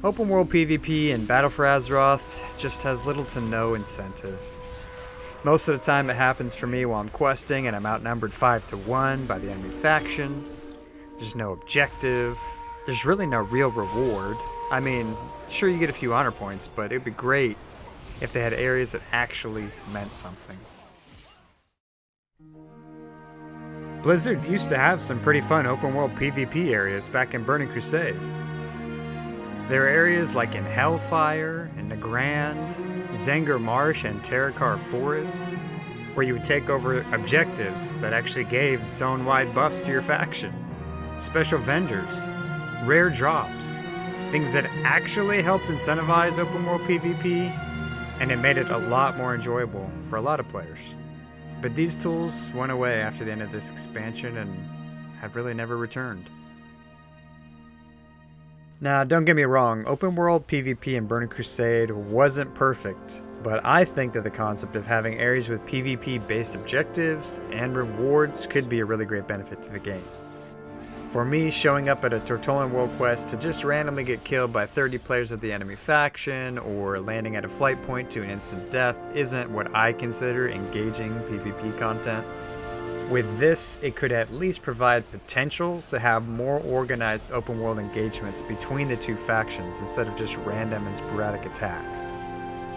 Open world PvP in Battle for Azeroth just has little to no incentive. Most of the time it happens for me while I'm questing and I'm outnumbered 5-1 by the enemy faction. There's no objective. There's really no real reward. I mean, sure you get a few honor points, but it'd be great if they had areas that actually meant something. Blizzard used to have some pretty fun open world PvP areas back in Burning Crusade. There are areas like in Hellfire, in Nagrand, Zenger Marsh, and Terakar Forest, where you would take over objectives that actually gave zone-wide buffs to your faction, special vendors, rare drops, things that actually helped incentivize open world PvP, and it made it a lot more enjoyable for a lot of players. But these tools went away after the end of this expansion and have really never returned. Now, don't get me wrong, open world PvP in Burning Crusade wasn't perfect, but I think that the concept of having areas with PvP-based objectives and rewards could be a really great benefit to the game. For me, showing up at a Tortollan World Quest to just randomly get killed by 30 players of the enemy faction, or landing at a flight point to an instant death, isn't what I consider engaging PvP content. With this, it could at least provide potential to have more organized open world engagements between the two factions instead of just random and sporadic attacks.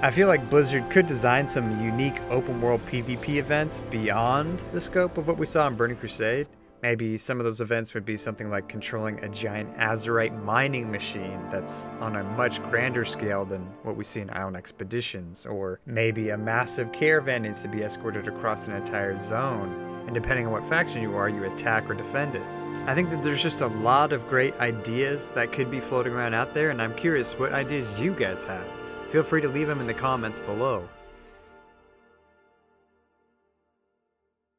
I feel like Blizzard could design some unique open world PvP events beyond the scope of what we saw in Burning Crusade. Maybe some of those events would be something like controlling a giant azurite mining machine that's on a much grander scale than what we see in Island Expeditions, or maybe a massive caravan needs to be escorted across an entire zone, and depending on what faction you are, you attack or defend it. I think that there's just a lot of great ideas that could be floating around out there, and I'm curious what ideas you guys have. Feel free to leave them in the comments below.